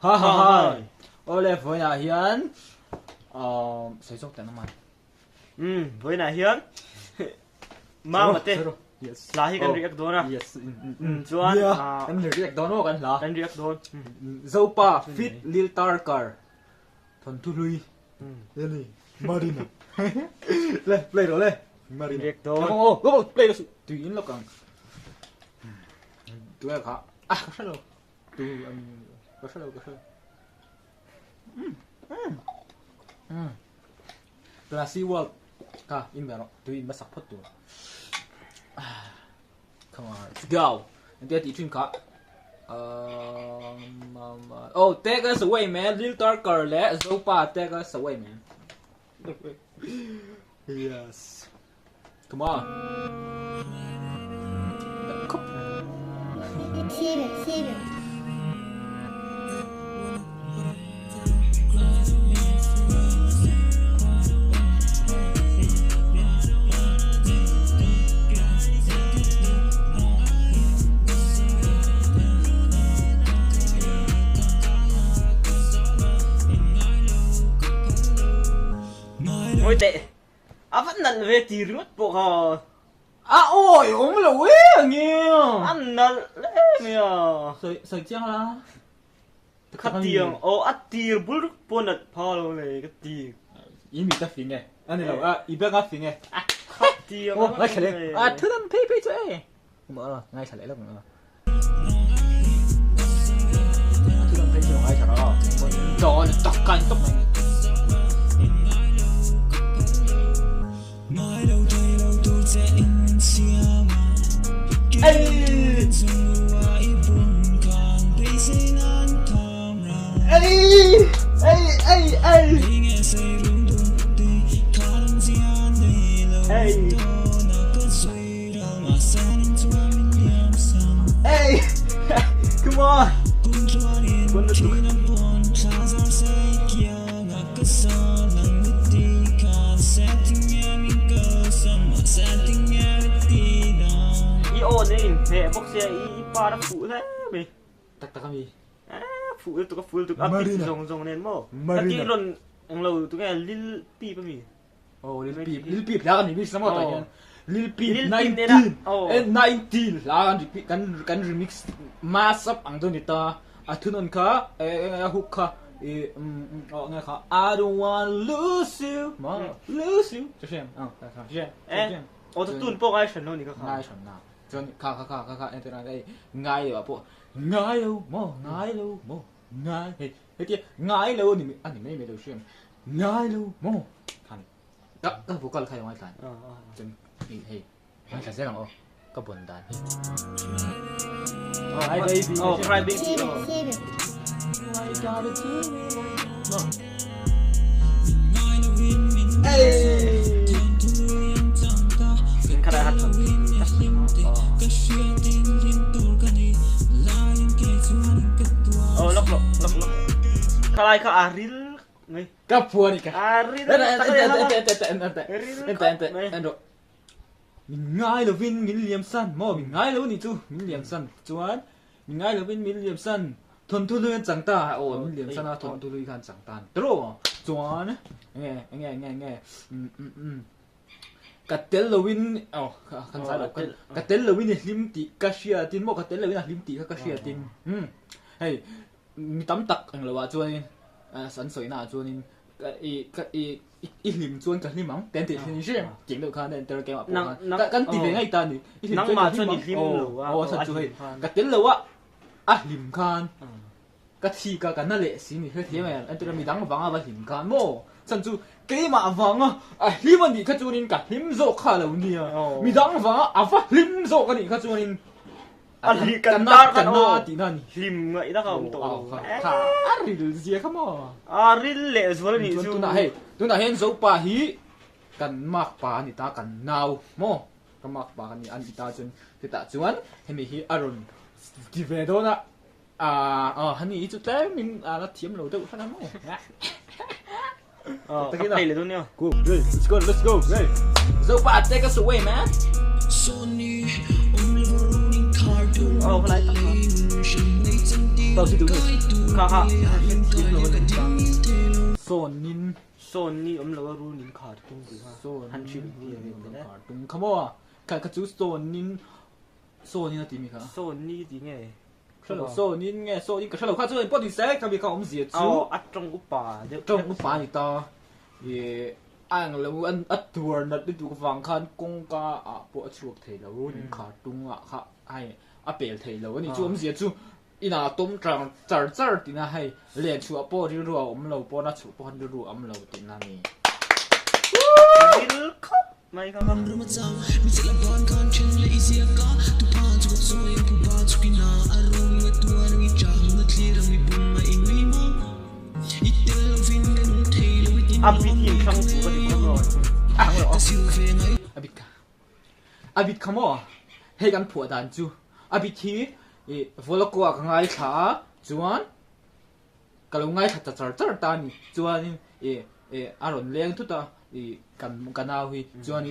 ha ha ha ole với nhà hiến sử dụng tiền mà với nhà hiến mà tê là hi kan riak dona yes chuan kan riak don kan la kan riak don zopa fit lil tarkar thon tu lui đây marina lên play rồi lên marina riak don go play rồi tùy in lo càng tùy cả có sao đâu tùy có sao đâu là Sea World cả in vào tùy in bắt sắp hết rồi. Come on, let's go. And then teaching ka. Oh, take us away, man. Little darker, le. Zopa, take us away, man. Yes. Come on. Serious. Ôi tệ vẫn nặn về tì rút bộ hò Ôi, ông là quê nhiều. ăn nặn lẽ nhiều Sợi chăng là khát tiền ắt tiền bút bút nặn phò này cái tiền ý mi ta phình nghe anh này là ý bé ngắt phình nghe khát tiền ngay trả lệ thứ năm pay cho em mở rồi ngay trả lệ là mở thứ năm pay cho ngay trả đó cho tóc canh tóc này Hey, come on. ổn đấy hệ bốc xe ba nó phụ thế mày Tak kami phụ tụi có phụ tụi áp rồng lên mò cái lần anh lâu tụi cái lil pi bao mì Lil Peep lah kan ni bisa sama tanya Lil Peep 19 lah kan remix mass up ang tu nita atunan ka hook ka nghe ka I don't want lose you lose you cho xem tụi tuần bộ ai sẵn luôn thì có ngay sẵn nào cho ka em tên là đây ngay để bảo bộ ngay lâu mò ngay thế kia ngay lâu thì anh thì mấy đâu xem ngay lâu mò các vocal khai ngoài thành chân hey anh sẽ làm có buồn đàn hi baby cry baby hey mình khá là hát lóc khá lại khá Aril ngay kapua nih kah Aril ente mình ngay là Vin Williamson mò mình ngay là Vin Williamson chuan mình ngay là Vin Williamson thôn thu lươn chẳng ta Williamson à thôn thu lươn kan chẳng ta true chuan nghe Catellovin kan sai đâu Catellovin lim ti kasia tin mo Catellovin lim ti kasia tin hey mi tam tak ang lawa chuan sẵn sởi nào chuan lim chuan ka limang ten ti ni jem jing lo khan enter game up kan ti ve ngai ta ni nang ma chuan ni lim lo sa chu hei ka tel lo a lim khan ka thi ka na le si ni he thiam enter mi dang wanga ba lim khan mo san chu ke ma wanga lim ani ka chuan in ka lim zo kha lo ni mi dang wanga a fa lim zo ka ni ka chuan in kan na ti na ni lim ngai da không to Aril zia kamo Aril le zol ni chu tu na hen zo pa hi kan mak pa ni ta kan naw mo kan mak pa kan ni an ita chun ti ta chuan hemi hi aron ti ve do na hani chu te min la thiam lo deuh hana mo cái này là cool let's go hey zo pa take us away man cái này tao chỉ đúng rồi khá khá team lo lên ta son ni lo ru nin khá tung du ha son han chi ni ne tung kamo ka chú son là tìm gì cả son ni thì nghe son nghe son cái sao khoa chơi body sex cái việc không gì chú ắt trong upa trong upa thì ta ye anh là anh ắt tour nát đi tụ vàng khan công ca à bộ chuột thầy là ru nin khá tung à khá ai à bể thầy là cái này chú gì chú ina tom trang char tina hai len chu apo ri ro lo po na chu po han ru lo tin na ni bil khop mai ka kam mi se la ban kan chen le isia ka tu pa chu so ye pu pa chu kina arong le tu an ngi cha na thli rang mi bum ma in mi mo it del vin den thei lo wit in abi team sang pu ka di ko ro abit kamo he gan phu dan chu abit thi voloko ka ngai tha chuan kalau ngai tha char ta ni chuan aron leng thu ta kan na hui chuan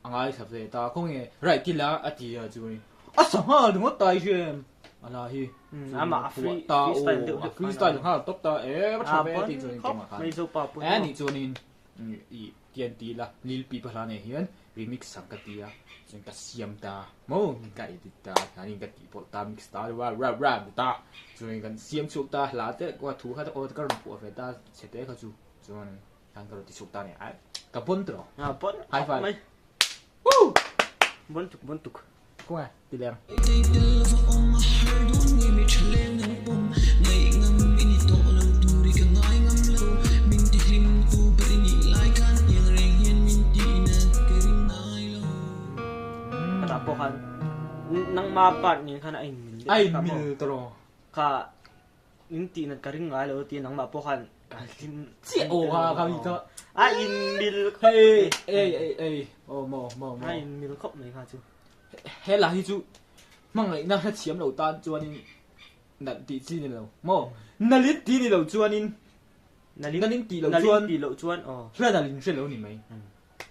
angai tha ve ta khong right ti la ati chuan asama dung tai jem ala hi ama freestyle ha tok ta ba tha ve ti chuan ke ma kha mai zo pa pu ani chuan TNT la lil pi pa ne hian remix sang ka tia chun ka siam ta mo ka edit ta ani ka ti pol ta mix ta rap ta chun kan siam chuk ta la te ko thu kha ta o ka rum pu fe ta chete kha chu chun kan ka ro ti chuk ta ne ai ka pon tro pon high five mai bon tuk ko ai ti leng take the love on my heart don't give me chleng nang pom ngai ngam ini to lo tu ri ka ngai ngam lo min ti him tu bari ni lai kan yang reng hian min ti na ke ring nai lo ta po han nang ma pat ni khan ai mil tro ka ning ti na ka ring ngai lo ti nang ma po han ka lim chi o ka mi ta in bil hey o mo in bil khop mai kha chu he la hi chu mang lại na ha chiam lo tan chuan in na ti chi ni lo mo na lit ti ni lo chuan in na ling ti lo chuan ra na ling se lo ni mai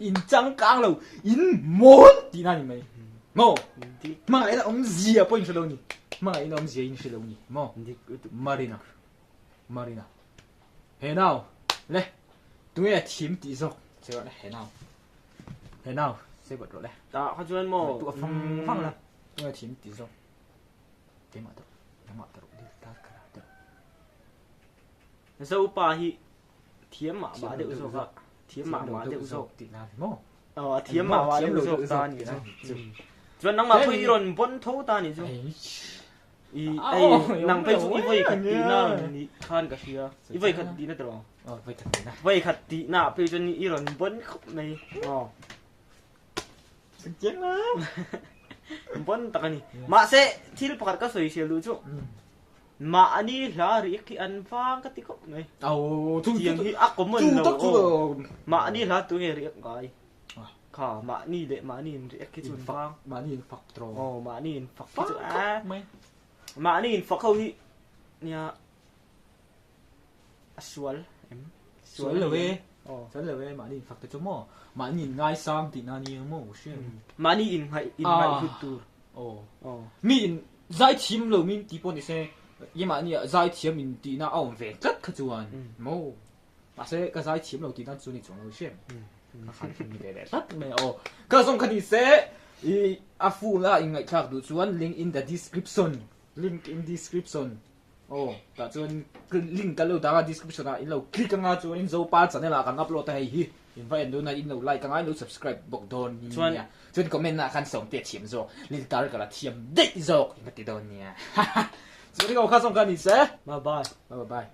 in chang kang lo in mon ti na ni mai mo mang lại na om zia point se lo ni mang lại na om zia in se lo ni mo marina he nào le tu ye team ti zo se lo he nào sẽ bật rồi đấy ta kha chuan mo tụ phăng là tu ye team ti zo cái mà tao đi ta cả zo pa hi thiam ma ba de uso ka thiam ma de uso ti na mo thiam ma wa de uso ta ni chuan nang ma phui ron bon tho ta ni chu nang pe chu i voi khat ti na ni khan ka sia i voi khat ti na tro voi khat ti na pe chuan ni i ron bon khop mai sức chết lắm bon ta ni ma se thil pakar ka soi se lu chu ma ani la ri ki an fang ka ti khop mai thu tiang hi akomon lo ma ani la tu he ri ngai kha ma ni le ma ni ri ki chu fang mà đi phật tro ma ni phak ki chu ma ni phak ho hi nia sual sual là về mà đi phật cho mò mà nhìn ngay sang thì na ni mò xuyên ma ni in hai hut tu min giải team lo min ti pon ni se ye mà ni giải team min ti na ông về rất khá chuan mò mà se cái giải team lo ti na chu ni chung lo xuyên khăn mi de rất mẹ cái xong cái ni se a fu la in ngai thak du chuan link in the description ta chuan link ka lo da description a in lo click nga chuan in zo pa channel a kan upload ta hi invite do na in lo like ka ngai lo subscribe bok don ni chuan comment na kan som te thiam zo link tar ka la thiam de zo ka ti don nia so ri ko kha som ka ni se bye bye